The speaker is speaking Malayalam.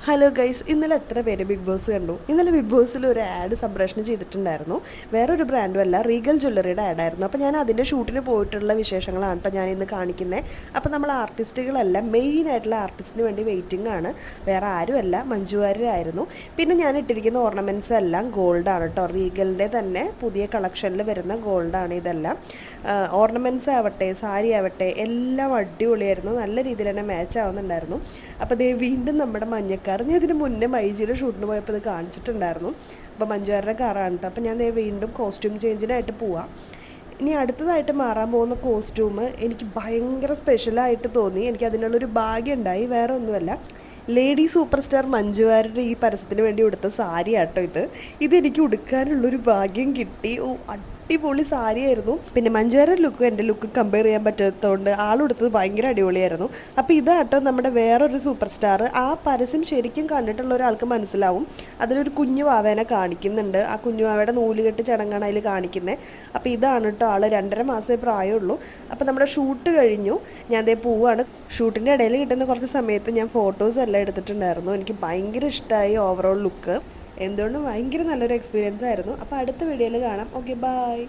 ഹലോ ഗൈസ്, ഇന്നലെ എത്ര പേര് ബിഗ് ബോസ് കണ്ടു? ഇന്നലെ ബിഗ് ബോസിൽ ഒരു ആഡ് സംപ്രേഷണം ചെയ്തിട്ടുണ്ടായിരുന്നു. വേറൊരു ബ്രാൻഡും അല്ല, റീഗൽ ജ്വല്ലറിയുടെ ആഡായിരുന്നു. അപ്പോൾ ഞാൻ അതിൻ്റെ ഷൂട്ടിന് പോയിട്ടുള്ള വിശേഷങ്ങളാണ് കേട്ടോ ഞാൻ ഇന്ന് കാണിക്കുന്നത്. അപ്പോൾ നമ്മൾ ആർട്ടിസ്റ്റുകളെല്ലാം മെയിനായിട്ടുള്ള ആർട്ടിസ്റ്റിന് വേണ്ടി വെയിറ്റിംഗ് ആണ്. വേറെ ആരുമല്ല, മഞ്ജു വാര്യരായിരുന്നു. പിന്നെ ഞാൻ ഇട്ടിരിക്കുന്ന ഓർണമെൻറ്റ്സ് എല്ലാം ഗോൾഡാണ് കേട്ടോ. റീഗലിൻ്റെ തന്നെ പുതിയ കളക്ഷനിൽ വരുന്ന ഗോൾഡാണ് ഇതെല്ലാം. ഓർണമെൻറ്റ്സ് ആവട്ടെ, സാരി ആവട്ടെ, എല്ലാം അടിപൊളിയായിരുന്നു. നല്ല രീതിയിൽ തന്നെ മാച്ച് ആവുന്നുണ്ടായിരുന്നു. അപ്പോൾ ദേ വീണ്ടും നമ്മുടെ മഞ്ഞക്കാർ ഞാൻ ഇതിന് മുന്നേ മൈജിയുടെ ഷൂട്ടിന് പോയപ്പോൾ ഇത് കാണിച്ചിട്ടുണ്ടായിരുന്നു. അപ്പോൾ മഞ്ജുവാരുടെ കാറാണ് കേട്ടോ. അപ്പോൾ ഞാൻ വീണ്ടും കോസ്റ്റ്യൂം ചേഞ്ചിനായിട്ട് പോവാം. ഇനി അടുത്തതായിട്ട് മാറാൻ പോകുന്ന കോസ്റ്റ്യൂം എനിക്ക് ഭയങ്കര സ്പെഷ്യലായിട്ട് തോന്നി. എനിക്ക് അതിനുള്ളൊരു ഭാഗ്യം ഉണ്ടായി. വേറെ ഒന്നുമല്ല, ലേഡി സൂപ്പർ സ്റ്റാർ മഞ്ജു വാര്യരുടെ ഈ പരസ്യത്തിന് വേണ്ടി ഉടുത്ത സാരി ആട്ടോ ഇതെനിക്ക് ഉടുക്കാനുള്ളൊരു ഭാഗ്യം കിട്ടി. അടിപൊളി സാരിയായിരുന്നു. പിന്നെ മഞ്ജു വാര്യർ ലുക്കും എൻ്റെ ലുക്കും കമ്പയർ ചെയ്യാൻ പറ്റാത്തതുകൊണ്ട് ആളുടുത്തത് ഭയങ്കര അടിപൊളിയായിരുന്നു. അപ്പോൾ ഇതാട്ടോ നമ്മുടെ വേറൊരു സൂപ്പർ സ്റ്റാർ. ആ പരസ്യം ശരിക്കും കണ്ടിട്ടുള്ള ഒരാൾക്ക് മനസ്സിലാവും. അതിലൊരു കുഞ്ഞു വാവേനെ കാണിക്കുന്നുണ്ട്. ആ കുഞ്ഞു വാവയുടെ നൂലുകെട്ട് ചടങ്ങാണ് അതിൽ കാണിക്കുന്നത്. അപ്പോൾ ഇതാണ് കേട്ടോ ആൾ. 2.5 മാസമേ പ്രായമുള്ളൂ. അപ്പോൾ നമ്മുടെ ഷൂട്ട് കഴിഞ്ഞു. ഞാൻ ദേ പോവാണ്. ഷൂട്ടിൻ്റെ ഇടയിൽ കിട്ടുന്ന കുറച്ച് സമയത്ത് ഞാൻ ഫോട്ടോസ് എല്ലാം എടുത്തിട്ടുണ്ടായിരുന്നു. എനിക്ക് ഭയങ്കര ഇഷ്ടമായി ഓവറോൾ ലുക്ക്. എന്തുകൊണ്ടും ഭയങ്കര നല്ലൊരു എക്സ്പീരിയൻസ് ആയിരുന്നു. അപ്പോൾ അടുത്ത വീഡിയോയിൽ കാണാം. Okay, by.